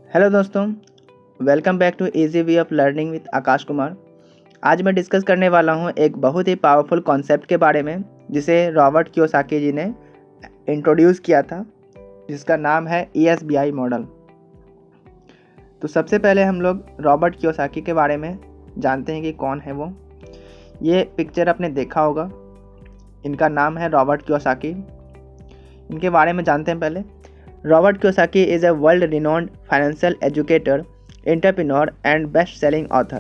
Hello दोस्तों, welcome back to easy way of learning with Aakash Kumar. आज मैं डिस्कस करने वाला हूं एक बहुत ही पावरफुल कॉन्सेप्ट के बारे में जिसे रॉबर्ट कियोसाकी जी ने इंट्रोड्यूस किया था, जिसका नाम है ESBI मॉडल। तो सबसे पहले हम लोग रॉबर्ट कियोसाकी के बारे में जानते हैं कि कौन है वो। ये पिक्चर आपने देखा होगा, इनका नाम है रॉबर्ट कियोसाकी। इनके बारे में जानते हैं पहले। Robert Kiyosaki is a world-renowned financial educator, entrepreneur, and best-selling author.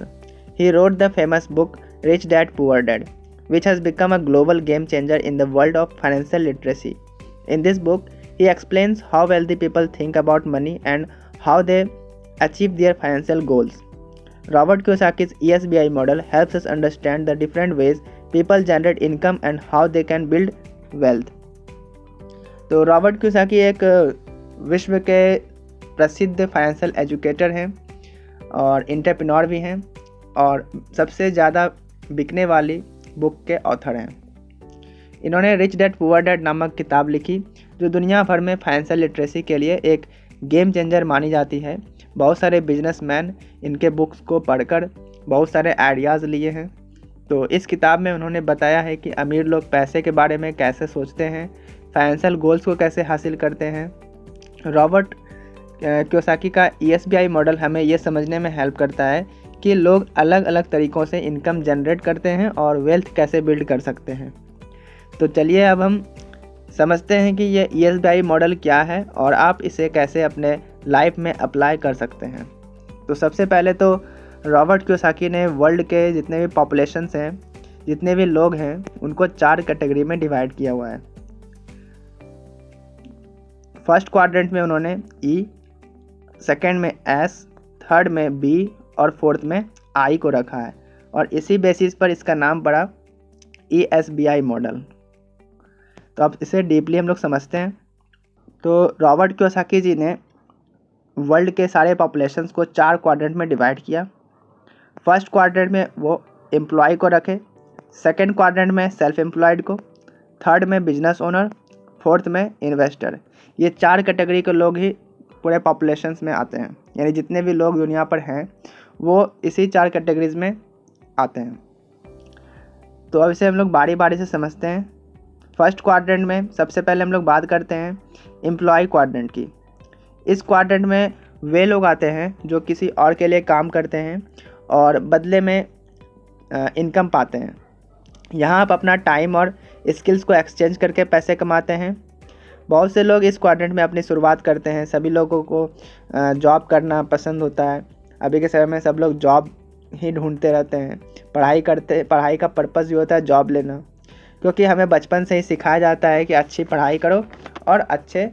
He wrote the famous book Rich Dad Poor Dad, which has become a global game changer in the world of financial literacy. In this book, he explains how wealthy people think about money and how they achieve their financial goals. Robert Kiyosaki's ESBI model helps us understand the different ways people generate income and how they can build wealth. तो Robert Kiyosaki एक विश्व के प्रसिद्ध financial educator हैं और entrepreneur भी हैं और सबसे ज़्यादा बिकने वाली बुक के ऑथर हैं। इन्होंने रिच डैड पुअर डैड नामक किताब लिखी जो दुनिया भर में फाइनेंशियल लिटरेसी के लिए एक गेम चेंजर मानी जाती है। बहुत सारे बिजनेसमैन इनके बुक्स को पढ़कर बहुत सारे आइडियाज़ लिए हैं। तो इस किताब में उन्होंने बताया है कि अमीर लोग पैसे के बारे में कैसे सोचते हैं, फाइनेंशियल गोल्स को कैसे हासिल करते हैं। रॉबर्ट कियोसाकी का ESBI मॉडल हमें ये समझने में हेल्प करता है कि लोग अलग अलग तरीक़ों से इनकम जनरेट करते हैं और वेल्थ कैसे बिल्ड कर सकते हैं। तो चलिए अब हम समझते हैं कि ये ESBI मॉडल क्या है और आप इसे कैसे अपने लाइफ में अप्लाई कर सकते हैं। तो सबसे पहले तो रॉबर्ट कियोसाकी ने वर्ल्ड के जितने भी पॉपुलेशंस हैं, जितने भी लोग हैं, उनको 4 कैटेगरी में डिवाइड किया हुआ है। फर्स्ट क्वाड्रेंट में उन्होंने E, सेकंड में S, थर्ड में B और फोर्थ में I को रखा है और इसी बेसिस पर इसका नाम पड़ा ESBI मॉडल। तो अब इसे डीपली हम लोग समझते हैं। तो रॉबर्ट कियोसाकी जी ने वर्ल्ड के सारे पॉपुलेशंस को 4 क्वाड्रेंट में डिवाइड किया। फर्स्ट क्वाड्रेंट में वो एम्प्लॉय को रखे, सेकंड क्वाड्रेंट में सेल्फ एम्प्लॉयड को, थर्ड में बिजनेस ओनर, फोर्थ में इन्वेस्टर। ये 4 कैटेगरी के लोग ही पूरे पॉपुलेशंस में आते हैं, यानी जितने भी लोग दुनिया पर हैं वो इसी 4 कैटेगरीज में आते हैं। तो अब इसे हम लोग बारी बारी से समझते हैं। फर्स्ट क्वाड्रेंट में सबसे पहले हम लोग बात करते हैं एम्प्लॉय क्वाड्रेंट की। इस क्वाड्रेंट में वे लोग आते हैं जो किसी और के लिए काम करते हैं और बदले में इनकम पाते हैं। यहाँ आप अपना टाइम और स्किल्स को एक्सचेंज करके पैसे कमाते हैं। बहुत से लोग इस क्वाड्रेंट में अपनी शुरुआत करते हैं। सभी लोगों को जॉब करना पसंद होता है। अभी के समय में सब लोग जॉब ही ढूंढते रहते हैं। पढ़ाई का पर्पस भी होता है जॉब लेना, क्योंकि हमें बचपन से ही सिखाया जाता है कि अच्छी पढ़ाई करो और अच्छे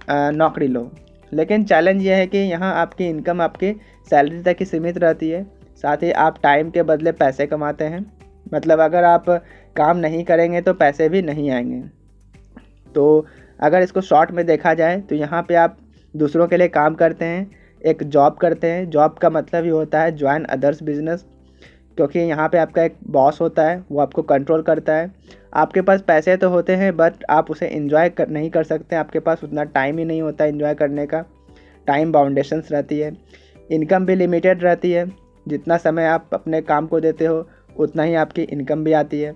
नौकरी लो। लेकिन चैलेंज ये है कि यहाँ आपकी इनकम आपकी सैलरी तक ही सीमित रहती है, साथ ही आप टाइम के बदले पैसे कमाते हैं। मतलब अगर आप काम नहीं करेंगे तो पैसे भी नहीं आएंगे। तो अगर इसको शॉर्ट में देखा जाए तो यहाँ पे आप दूसरों के लिए काम करते हैं, एक जॉब करते हैं। जॉब का मतलब ही होता है ज्वाइन अदर्स बिजनेस, क्योंकि यहाँ पे आपका एक बॉस होता है, वो आपको कंट्रोल करता है। आपके पास पैसे तो होते हैं बट आप उसे एंजॉय नहीं कर सकते। आपके पास उतना टाइम ही नहीं होता एंजॉय करने का। टाइम बाउंडेशंस रहती है। इनकम भी लिमिटेड रहती है। जितना समय आप अपने काम को देते हो उतना ही आपकी इनकम भी आती है।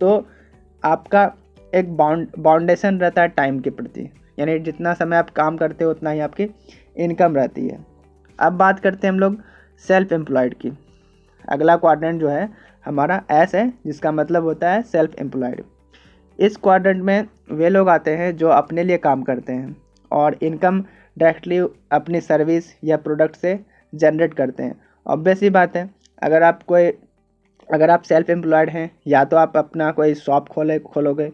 तो आपका एक बाउंडेशन रहता है टाइम के प्रति, यानी जितना समय आप काम करते हो उतना ही आपकी इनकम रहती है। अब बात करते हैं हम लोग सेल्फ एम्प्लॉयड की। अगला क्वाड्रेंट जो है हमारा S है, जिसका मतलब होता है सेल्फ एम्प्लॉयड। इस क्वाड्रेंट में वे लोग आते हैं जो अपने लिए काम करते हैं और इनकम डायरेक्टली अपनी सर्विस या प्रोडक्ट से जनरेट करते हैं। ऑब्वियस ही बात है, अगर आप सेल्फ एम्प्लॉयड हैं, या तो आप अपना कोई शॉप खोलोगे,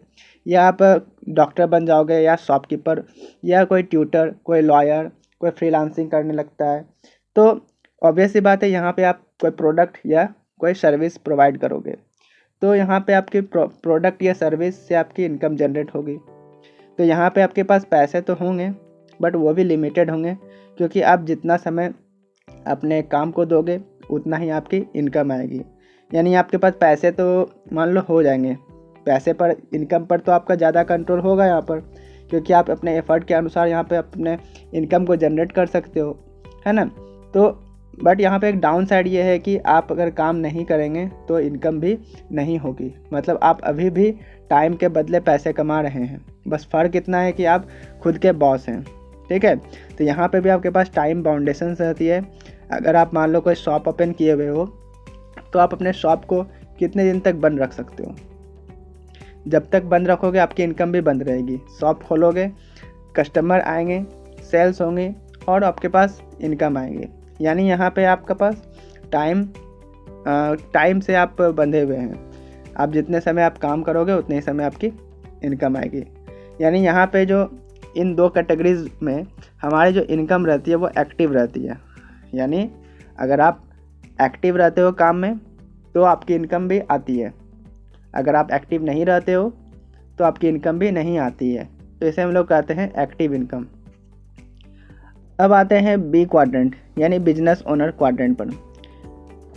या आप डॉक्टर बन जाओगे, या शॉपकीपर, या कोई ट्यूटर, कोई लॉयर, कोई फ्रीलांसिंग करने लगता है। तो ऑब्वियस सी बात है, यहाँ पे आप कोई प्रोडक्ट या कोई सर्विस प्रोवाइड करोगे, तो यहाँ पे आपके प्रोडक्ट या सर्विस से आपकी इनकम जनरेट होगी। तो यहाँ पे आपके पास पैसे तो होंगे बट वो भी लिमिटेड होंगे, क्योंकि आप जितना समय अपने काम को दोगे उतना ही आपकी इनकम आएगी। यानी आपके पास पैसे तो मान लो हो जाएंगे, पैसे पर, इनकम पर तो आपका ज़्यादा कंट्रोल होगा यहाँ पर, क्योंकि आप अपने एफर्ट के अनुसार यहाँ पे अपने इनकम को जनरेट कर सकते हो। है ना। तो बट यहाँ पे एक डाउन साइड ये है कि आप अगर काम नहीं करेंगे तो इनकम भी नहीं होगी। मतलब आप अभी भी टाइम के बदले पैसे कमा रहे हैं, बस फ़र्क इतना है कि आप खुद के बॉस हैं, ठीक है। तो यहाँ पे भी आपके पास टाइम बाउंडेशन रहती है। अगर आप मान लो कोई शॉप ओपन किए हुए हो तो आप अपने शॉप को कितने दिन तक बंद रख सकते हो। जब तक बंद रखोगे आपकी इनकम भी बंद रहेगी। शॉप खोलोगे, कस्टमर आएंगे, सेल्स होंगे और आपके पास इनकम आएंगे। यानी यहाँ पे आपके पास टाइम से आप बंधे हुए हैं। आप जितने समय आप काम करोगे उतने ही समय आपकी इनकम आएगी। यानी यहाँ पे जो इन दो कैटेगरीज में हमारी जो इनकम रहती है वो एक्टिव रहती है। यानी अगर आप एक्टिव रहते हो काम में तो आपकी इनकम भी आती है, अगर आप एक्टिव नहीं रहते हो तो आपकी इनकम भी नहीं आती है। तो इसे हम लोग कहते हैं एक्टिव इनकम। अब आते हैं बी क्वाड्रेंट यानी बिजनेस ओनर क्वाड्रेंट पर।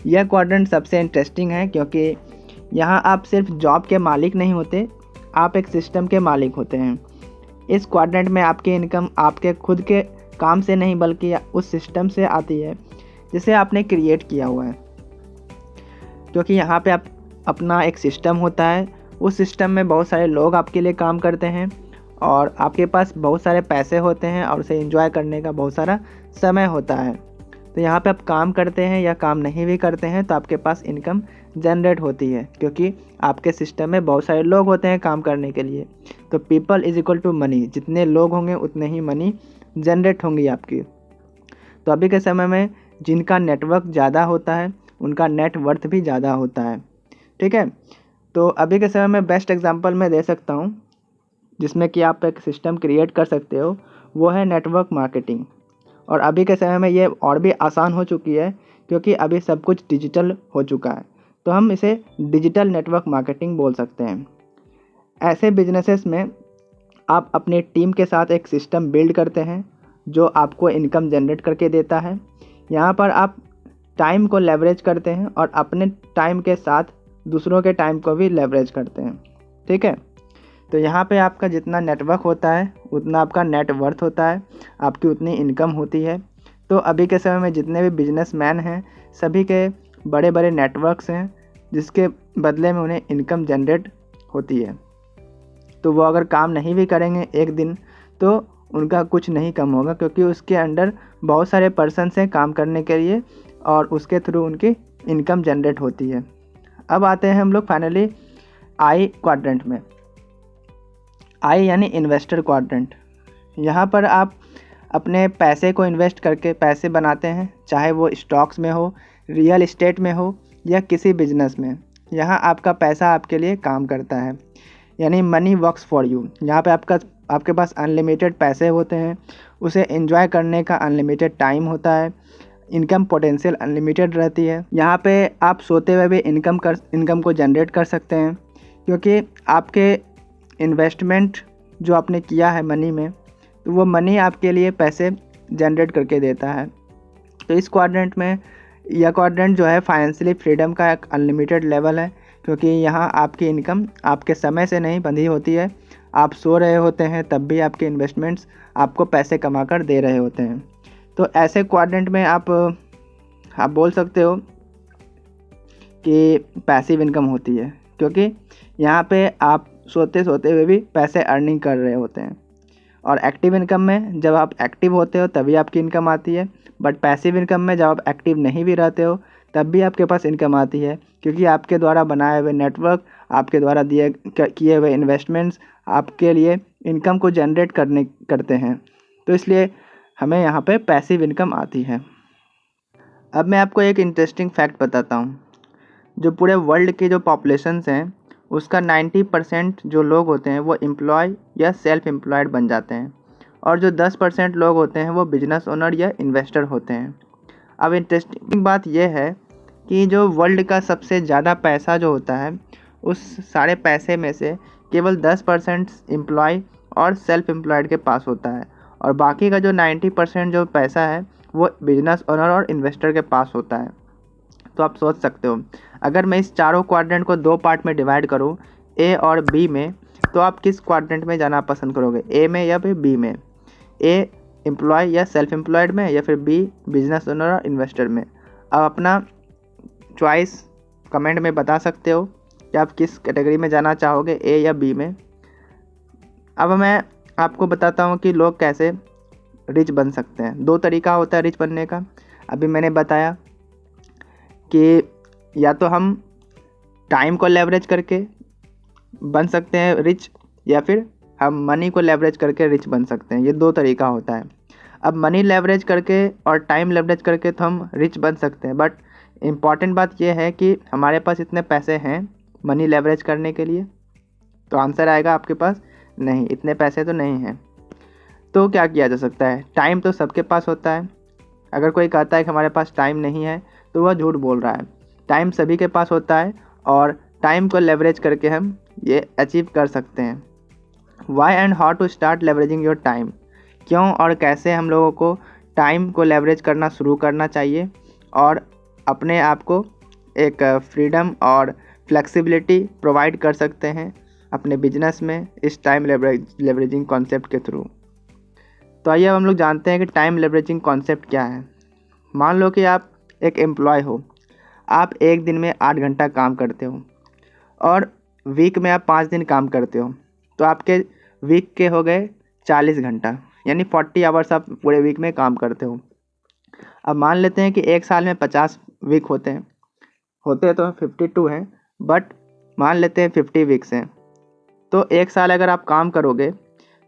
यह क्वाड्रेंट सबसे इंटरेस्टिंग है क्योंकि यहाँ आप सिर्फ जॉब के मालिक नहीं होते, आप एक सिस्टम के मालिक होते हैं। इस क्वाड्रेंट में आपकी इनकम आपके खुद के काम से नहीं बल्कि उस सिस्टम से आती है जिसे आपने क्रिएट किया हुआ है। क्योंकि यहाँ पे आप अपना एक सिस्टम होता है, उस सिस्टम में बहुत सारे लोग आपके लिए काम करते हैं और आपके पास बहुत सारे पैसे होते हैं और उसे एंजॉय करने का बहुत सारा समय होता है। तो यहाँ पे आप काम करते हैं या काम नहीं भी करते हैं तो आपके पास इनकम जनरेट होती है क्योंकि आपके सिस्टम में बहुत सारे लोग होते हैं काम करने के लिए। तो people is equal to money, जितने लोग होंगे उतने ही मनी जनरेट होंगी आपकी। तो अभी के समय में जिनका नेटवर्क ज़्यादा होता है उनका नेट वर्थ भी ज़्यादा होता है, ठीक है। तो अभी के समय में बेस्ट एग्जांपल मैं दे सकता हूँ जिसमें कि आप एक सिस्टम क्रिएट कर सकते हो, वो है नेटवर्क मार्केटिंग। और अभी के समय में ये और भी आसान हो चुकी है क्योंकि अभी सब कुछ डिजिटल हो चुका है। तो हम इसे डिजिटल नेटवर्क मार्केटिंग बोल सकते हैं। ऐसे बिजनेसेस में आप अपने टीम के साथ एक सिस्टम बिल्ड करते हैं जो आपको इनकम जनरेट करके देता है। यहाँ पर आप टाइम को लेवरेज करते हैं और अपने टाइम के साथ दूसरों के टाइम को भी लेवरेज करते हैं, ठीक है। तो यहाँ पे आपका जितना नेटवर्क होता है उतना आपका नेट वर्थ होता है, आपकी उतनी इनकम होती है। तो अभी के समय में जितने भी बिजनेसमैन हैं सभी के बड़े बड़े नेटवर्क्स हैं जिसके बदले में उन्हें इनकम जनरेट होती है। तो वो अगर काम नहीं भी करेंगे एक दिन तो उनका कुछ नहीं कम होगा क्योंकि उसके अंडर बहुत सारे पर्सन्स हैं काम करने के लिए और उसके थ्रू उनकी इनकम जनरेट होती है। अब आते हैं हम लोग फाइनली आई क्वाड्रेंट में। आई यानी इन्वेस्टर क्वाड्रेंट। यहाँ पर आप अपने पैसे को इन्वेस्ट करके पैसे बनाते हैं, चाहे वो स्टॉक्स में हो, रियल एस्टेट में हो या किसी बिजनेस में। यहाँ आपका पैसा आपके लिए काम करता है, यानी मनी वर्क्स फॉर यू। यहाँ पे आपके पास अनलिमिटेड पैसे होते हैं, उसे एंजॉय करने का अनलिमिटेड टाइम होता है, इनकम पोटेंशियल अनलिमिटेड रहती है। यहाँ पे आप सोते हुए भी इनकम को जनरेट कर सकते हैं क्योंकि आपके इन्वेस्टमेंट जो आपने किया है मनी में, तो वो मनी आपके लिए पैसे जनरेट करके देता है। तो इस क्वाड्रेंट में यह क्वाड्रेंट जो है फाइनेंशियली फ्रीडम का एक अनलिमिटेड लेवल है क्योंकि यहाँ आपकी इनकम आपके समय से नहीं बंधी होती है। आप सो रहे होते हैं तब भी आपके इन्वेस्टमेंट्स आपको पैसे कमा कर दे रहे होते हैं। तो ऐसे क्वाड्रेंट में आप बोल सकते हो कि पैसिव इनकम होती है क्योंकि यहाँ पे आप सोते सोते हुए भी पैसे अर्निंग कर रहे होते हैं। और एक्टिव इनकम में जब आप एक्टिव होते हो तभी आपकी इनकम आती है, बट पैसिव इनकम में जब आप एक्टिव नहीं भी रहते हो तब भी आपके पास इनकम आती है क्योंकि आपके द्वारा बनाए हुए नेटवर्क, आपके द्वारा किए हुए इन्वेस्टमेंट्स आपके लिए इनकम को जनरेट करते हैं। तो इसलिए हमें यहाँ पे पैसिव इनकम आती है। अब मैं आपको एक इंटरेस्टिंग फैक्ट बताता हूँ। जो पूरे वर्ल्ड की जो पॉपुलेशंस हैं उसका 90% जो लोग होते हैं वो एम्प्लॉय या सेल्फ एम्प्लॉयड बन जाते हैं और जो 10% लोग होते हैं वो बिजनेस ओनर या इन्वेस्टर होते हैं। अब इंटरेस्टिंग बात यह है कि जो वर्ल्ड का सबसे ज़्यादा पैसा जो होता है उस सारे पैसे में से केवल 10% एम्प्लॉय और सेल्फ एम्प्लॉयड के पास होता है और बाकी का जो 90% जो पैसा है वो बिजनेस ओनर और इन्वेस्टर के पास होता है। तो आप सोच सकते हो अगर मैं इस चारों क्वाड्रेंट को दो पार्ट में डिवाइड करूं ए और बी में, तो आप किस क्वाड्रेंट में जाना पसंद करोगे, ए में या फिर बी में। ए एम्प्लॉय या सेल्फ एम्प्लॉयड में, या फिर बी बिजनेस ओनर और इन्वेस्टर में। अब अपना चॉइस कमेंट में बता सकते हो कि आप किस कैटेगरी में जाना चाहोगे, ए या बी में। अब मैं आपको बताता हूँ कि लोग कैसे रिच बन सकते हैं। 2 तरीका होता है रिच बनने का। अभी मैंने बताया कि या तो हम टाइम को लेवरेज करके बन सकते हैं रिच, या फिर हम मनी को लेवरेज करके रिच बन सकते हैं। ये 2 तरीका होता है। अब मनी लेवरेज करके और टाइम लेवरेज करके तो हम रिच बन सकते हैं, बट इम्पॉर्टेंट बात यह है कि हमारे पास इतने पैसे हैं मनी लेवरेज करने के लिए। तो आंसर आएगा आपके पास नहीं, इतने पैसे तो नहीं हैं। तो क्या किया जा सकता है? टाइम तो सबके पास होता है। अगर कोई कहता है कि हमारे पास टाइम नहीं है तो वह झूठ बोल रहा है। टाइम सभी के पास होता है और टाइम को लेवरेज करके हम ये अचीव कर सकते हैं। Why and how to start leveraging your time. क्यों और कैसे हम लोगों को टाइम को लेवरेज करना शुरू करना चाहिए और अपने आप को एक फ्रीडम और फ्लेक्सिबिलिटी प्रोवाइड कर सकते हैं अपने बिजनेस में इस टाइम लेवरेजिंग कॉन्सेप्ट के थ्रू। तो आइए अब हम लोग जानते हैं कि टाइम लेवरेजिंग कॉन्सेप्ट क्या है। मान लो कि आप एक एम्प्लॉय हो, आप एक दिन में 8 घंटा काम करते हो और वीक में आप 5 दिन काम करते हो, तो आपके वीक के हो गए 40 घंटा, यानी 40 आवर्स आप पूरे वीक में काम करते हो। अब मान लेते हैं कि एक साल में 50 वीक होते हैं तो 52 हैं, बट मान लेते हैं 50 वीक्स हैं। तो एक साल अगर आप काम करोगे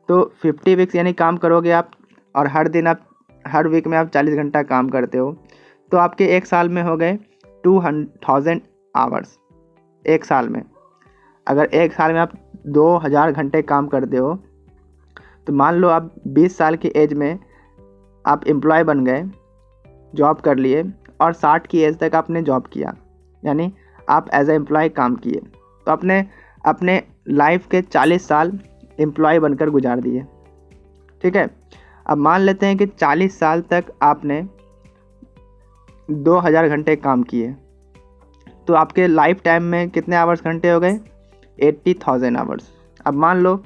तो 50 वीक्स यानी काम करोगे आप, और हर वीक में आप 40 घंटा काम करते हो, तो आपके एक साल में हो गए 2000 आवर्स। एक साल में अगर एक साल में आप 2000 घंटे काम करते हो, तो मान लो आप 20 साल की एज में आप एम्प्लॉय बन गए, जॉब कर लिए, और 60 की एज तक आपने जॉब किया, यानी आप एज ए एम्प्लॉय काम किए, तो अपने लाइफ के 40 साल एम्प्लॉय बनकर गुजार दिए। ठीक है। अब मान लेते हैं कि 40 साल तक आपने 2000 घंटे काम किए, तो आपके लाइफ टाइम में कितने आवर्स घंटे हो गए? 80,000 आवर्स। अब मान लो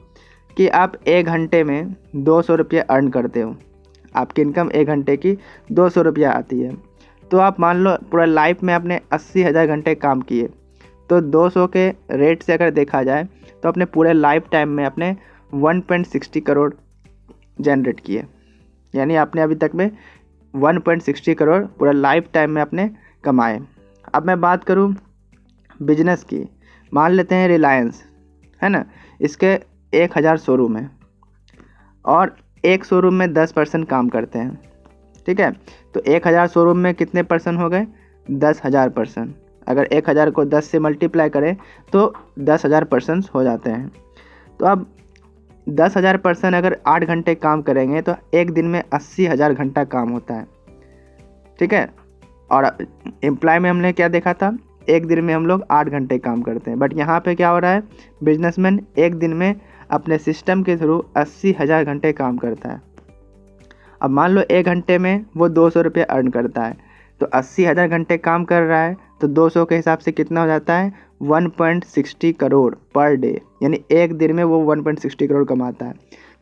कि आप एक घंटे में 200 रुपये अर्न करते हो, आपकी इनकम एक घंटे की 200 रुपया आती है, तो आप मान लो पूरा लाइफ में आपने 80,000 घंटे काम किए, तो 200 के रेट से अगर देखा जाए तो अपने पूरे लाइफ टाइम में अपने 1.60 करोड़ जनरेट किए, यानी आपने अभी तक में 1.60 करोड़ पूरा लाइफ टाइम में आपने कमाए। अब मैं बात करूं बिजनेस की, मान लेते हैं रिलायंस है ना, इसके 1000 शोरूम है और एक शोरूम में 10% काम करते हैं। ठीक है, तो 1000 शोरूम में कितने पर्सन हो गए? 10,000 पर्सन। अगर 1000 को 10 से मल्टीप्लाई करें तो 10,000 पर्सन हो जाते हैं। तो अब 10,000 पर्सन अगर 8 घंटे काम करेंगे तो एक दिन में 80,000 घंटा काम होता है। ठीक है, और एम्प्लॉय में हमने क्या देखा था? एक दिन में हम लोग 8 घंटे काम करते हैं, बट यहाँ पे क्या हो रहा है? बिजनेसमैन एक दिन में अपने सिस्टम के थ्रू 80,000 घंटे काम करता है। अब मान लो एक घंटे में वो 200 रुपये अर्न करता है, तो 80,000 घंटे काम कर रहा है, तो 200 के हिसाब से कितना हो जाता है? 1.60 करोड़ पर डे, यानी एक दिन में वो 1.60 करोड़ कमाता है।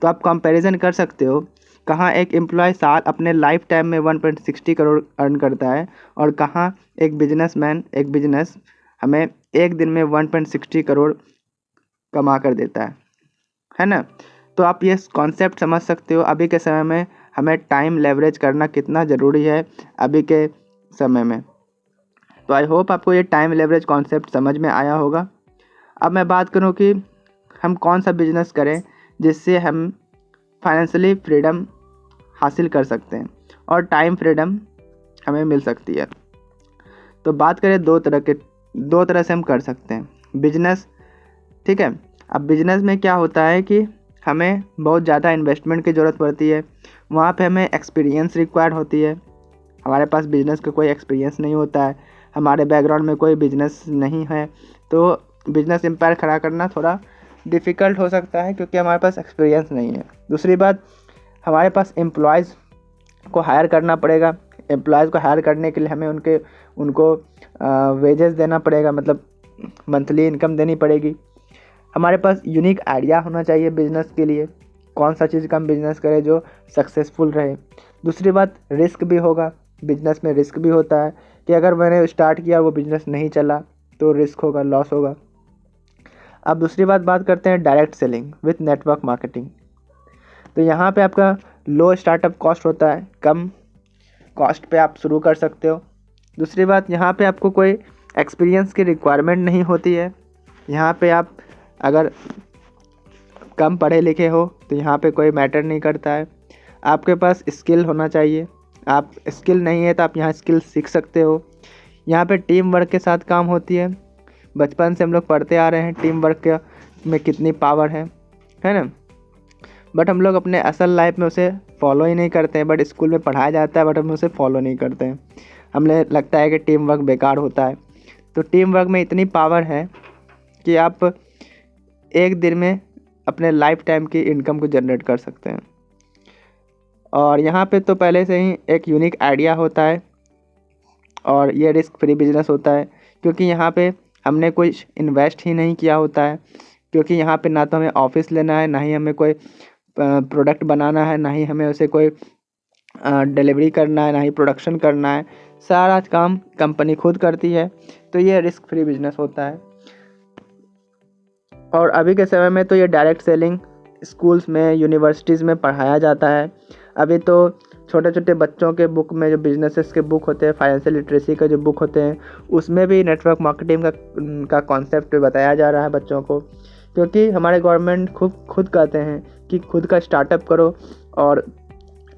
तो आप कंपैरिजन कर सकते हो कहाँ एक एम्प्लॉय साल अपने लाइफ टाइम में 1.60 करोड़ अर्न करता है और कहाँ एक बिजनेस हमें एक दिन में 1.60 करोड़ कमा कर देता है ना। तो आप ये कॉन्सेप्ट समझ सकते हो अभी के समय में हमें टाइम लेवरेज करना कितना ज़रूरी है अभी के समय में। तो आई होप आपको ये टाइम लेवरेज कॉन्सेप्ट समझ में आया होगा। अब मैं बात करूँ कि हम कौन सा बिजनेस करें जिससे हम फाइनेंशियली फ्रीडम हासिल कर सकते हैं और टाइम फ्रीडम हमें मिल सकती है। तो बात करें दो तरह से हम कर सकते हैं बिजनेस। ठीक है, अब बिजनेस में क्या होता है कि हमें बहुत ज़्यादा इन्वेस्टमेंट की ज़रूरत पड़ती है, वहाँ पे हमें एक्सपीरियंस रिक्वायर्ड होती है। हमारे पास बिजनेस का कोई एक्सपीरियंस नहीं होता है, हमारे बैकग्राउंड में कोई बिजनेस नहीं है, तो बिजनेस एम्पायर खड़ा करना थोड़ा डिफ़िकल्ट हो सकता है क्योंकि हमारे पास एक्सपीरियंस नहीं है। दूसरी बात, हमारे पास एम्प्लॉयज़ को हायर करना पड़ेगा। एम्प्लॉयज़ को हायर करने के लिए हमें उनको वेजेस देना पड़ेगा, मतलब मंथली इनकम देनी पड़ेगी। हमारे पास यूनिक आइडिया होना चाहिए बिजनेस के लिए, कौन सा चीज़ का हम बिजनेस करें जो सक्सेसफुल रहे। दूसरी बात, रिस्क भी होगा, बिजनेस में रिस्क भी होता है कि अगर मैंने स्टार्ट किया वो बिजनेस नहीं चला तो रिस्क होगा, लॉस होगा। अब दूसरी बात करते हैं direct selling with network marketing. तो यहाँ पे आपका लो स्टार्टअप कॉस्ट होता है, कम कॉस्ट पे आप शुरू कर सकते हो। दूसरी बात, यहाँ पे आपको कोई एक्सपीरियंस की रिक्वायरमेंट नहीं होती है। यहाँ पे आप अगर कम पढ़े लिखे हो तो यहाँ पे कोई मैटर नहीं करता है, आपके पास स्किल होना चाहिए। आप स्किल नहीं है तो आप यहाँ स्किल सीख सकते हो। यहाँ पे टीम वर्क के साथ काम होती है। बचपन से हम लोग पढ़ते आ रहे हैं टीम वर्क में कितनी पावर है ना। बट हम लोग अपने असल लाइफ में उसे फॉलो ही नहीं करते हैं। बट स्कूल में पढ़ाया जाता है, बट हम उसे फॉलो नहीं करते हैं। हमें लगता है कि टीम वर्क बेकार होता है। तो टीम वर्क में इतनी पावर है कि आप एक दिन में अपने लाइफ टाइम की इनकम को जनरेट कर सकते हैं। और यहाँ पे तो पहले से ही एक यूनिक आइडिया होता है और ये रिस्क फ्री बिजनेस होता है, क्योंकि यहाँ पे हमने कुछ इन्वेस्ट ही नहीं किया होता है। क्योंकि यहाँ पे ना तो हमें ऑफिस लेना है, ना ही हमें कोई प्रोडक्ट बनाना है, ना ही हमें उसे कोई डिलीवरी करना है, ना ही प्रोडक्शन करना है। सारा काम कंपनी खुद करती है। तो ये रिस्क फ्री बिजनेस होता है। और अभी के समय में तो ये डायरेक्ट सेलिंग स्कूल्स में, यूनिवर्सिटीज़ में पढ़ाया जाता है। अभी तो छोटे छोटे बच्चों के बुक में जो बिजनेसेस के बुक होते हैं, फाइनेंशियल लिटरेसी के जो बुक होते हैं, उसमें भी नेटवर्क मार्केटिंग का कॉन्सेप्ट बताया जा रहा है बच्चों को। क्योंकि हमारे गवर्नमेंट खुद कहते हैं कि खुद का स्टार्टअप करो। और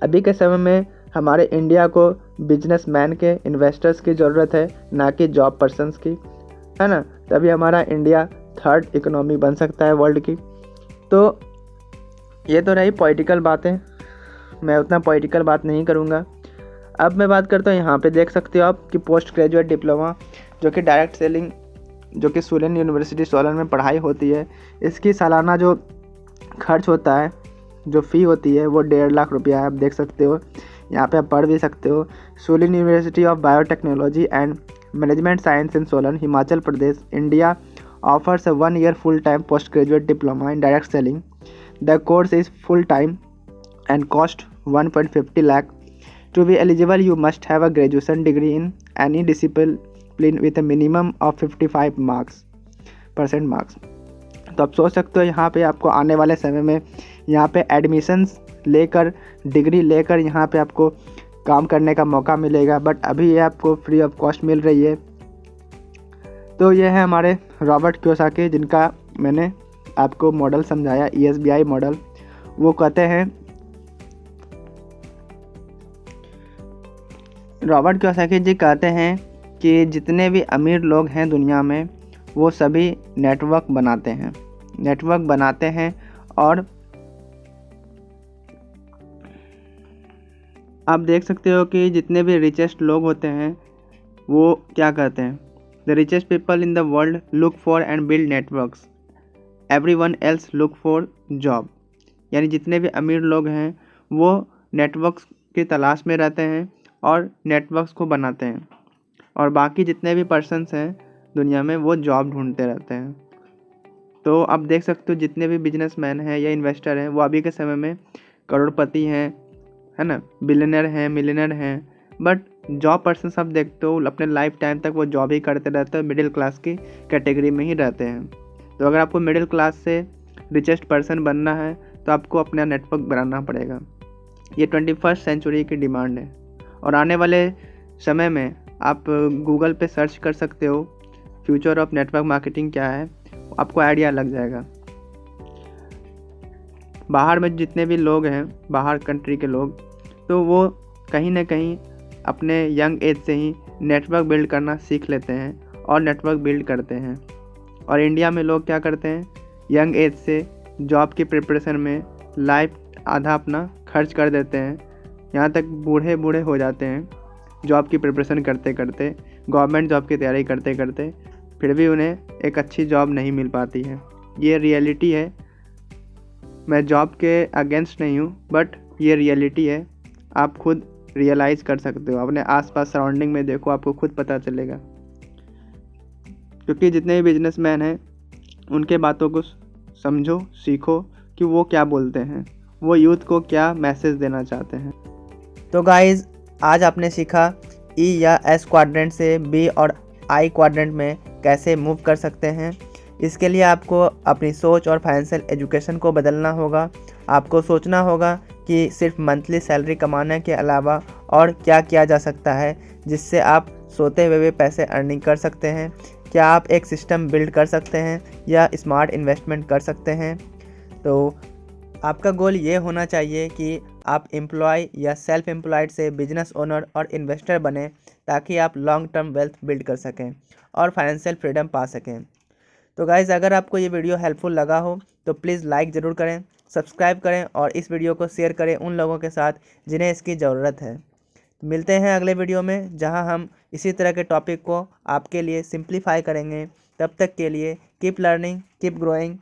अभी के समय में हमारे इंडिया को बिजनेसमैन के, इन्वेस्टर्स की ज़रूरत है, ना कि जॉब पर्सन्स की, है ना। तभी हमारा इंडिया थर्ड इकोनॉमी बन सकता है वर्ल्ड की। तो ये तो रही पॉलिटिकल बातें, मैं उतना पॉलिटिकल बात नहीं करूँगा। अब मैं बात करता हूँ, यहाँ पे देख सकते हो आप कि पोस्ट ग्रेजुएट डिप्लोमा जो कि डायरेक्ट सेलिंग, जो कि सोलन यूनिवर्सिटी सोलन में पढ़ाई होती है, इसकी सालाना जो खर्च होता है, जो फ़ी होती है, वो 1.5 लाख रुपया है। आप देख सकते हो, यहाँ पे आप पढ़ भी सकते हो। Solan university of biotechnology and management science in Solan, Himachal Pradesh, India offers a 1 year full-time postgraduate diploma in direct selling. The course is full-time and cost 1.50 lakh. To be eligible, you must have a graduation degree in any discipline with a minimum of 55% marks. तो आप सोच सकते हो यहाँ पे आपको आने वाले समय में यहाँ पे एडमिशन्स लेकर, डिग्री लेकर यहाँ पे आपको काम करने का मौका मिलेगा। बट अभी ये आपको फ्री ऑफ कॉस्ट मिल रही है। तो ये है हमारे रॉबर्ट कियोसाकी, जिनका मैंने आपको मॉडल समझाया, ESBI मॉडल। वो कहते हैं, रॉबर्ट कियोसाकी जी कहते हैं कि जितने भी अमीर लोग हैं दुनिया में, वो सभी नेटवर्क बनाते हैं। और आप देख सकते हो कि जितने भी रिचेस्ट लोग होते हैं वो क्या कहते हैं, the richest people in the world look for and build networks, everyone else look for job. यानी जितने भी अमीर लोग हैं वो नेटवर्क्स की तलाश में रहते हैं और नेटवर्क्स को बनाते हैं, और बाकी जितने भी पर्सन्स हैं दुनिया में वो जॉब ढूंढते रहते हैं। तो आप देख सकते हो जितने भी बिजनेसमैन हैं या इन्वेस्टर हैं वो अभी के समय में करोड़पति हैं, है ना, बिलियनर हैं, मिलियनर हैं। बट जॉब पर्सन सब देखते हो अपने लाइफ टाइम तक वो जॉब ही करते रहते हैं, मिडिल क्लास की कैटेगरी में ही रहते हैं। तो अगर आपको मिडिल क्लास से रिचेस्ट पर्सन बनना है तो आपको अपना नेटवर्क बनाना पड़ेगा। ये 21st सेंचुरी की डिमांड है। और आने वाले समय में आप गूगल पे सर्च कर सकते हो फ्यूचर ऑफ नेटवर्क मार्केटिंग क्या है, आपको आइडिया लग जाएगा। बाहर में जितने भी लोग हैं, बाहर कंट्री के लोग, तो वो कहीं ना कहीं अपने यंग एज से ही नेटवर्क बिल्ड करना सीख लेते हैं और नेटवर्क बिल्ड करते हैं। और इंडिया में लोग क्या करते हैं, यंग एज से जॉब की प्रिपरेशन में लाइफ आधा अपना खर्च कर देते हैं, यहाँ तक बूढ़े हो जाते हैं जॉब की प्रिपरेशन करते करते, गवर्नमेंट जॉब की तैयारी करते करते, फिर भी उन्हें एक अच्छी जॉब नहीं मिल पाती है। ये रियलिटी है। मैं जॉब के अगेंस्ट नहीं हूँ, बट ये रियलिटी है। आप खुद रियलाइज़ कर सकते हो, अपने आसपास सराउंडिंग में देखो, आपको खुद पता चलेगा। क्योंकि जितने भी बिजनेसमैन हैं उनके बातों को समझो, सीखो कि वो क्या बोलते हैं, वो यूथ को क्या मैसेज देना चाहते हैं। तो गाइज आज आपने सीखा ई या एस क्वाड्रेंट से बी और आई क्वाड्रेंट में कैसे मूव कर सकते हैं। इसके लिए आपको अपनी सोच और फाइनेंशियल एजुकेशन को बदलना होगा। आपको सोचना होगा कि सिर्फ मंथली सैलरी कमाने के अलावा और क्या किया जा सकता है जिससे आप सोते हुए भी पैसे अर्निंग कर सकते हैं। क्या आप एक सिस्टम बिल्ड कर सकते हैं या स्मार्ट इन्वेस्टमेंट कर सकते हैं। तो आपका गोल ये होना चाहिए कि आप एम्प्लॉय या सेल्फ एम्प्लॉयड से बिजनेस ओनर और इन्वेस्टर बने ताकि आप लॉन्ग टर्म वेल्थ बिल्ड कर सकें और फाइनेंशियल फ्रीडम पा सकें। तो गाइज़ अगर आपको ये वीडियो हेल्पफुल लगा हो तो प्लीज़ लाइक ज़रूर करें, सब्सक्राइब करें और इस वीडियो को शेयर करें उन लोगों के साथ जिन्हें इसकी ज़रूरत है। मिलते हैं अगले वीडियो में जहां हम इसी तरह के टॉपिक को आपके लिए सिंप्लीफाई करेंगे। तब तक के लिए कीप लर्निंग, कीप ग्रोइंग।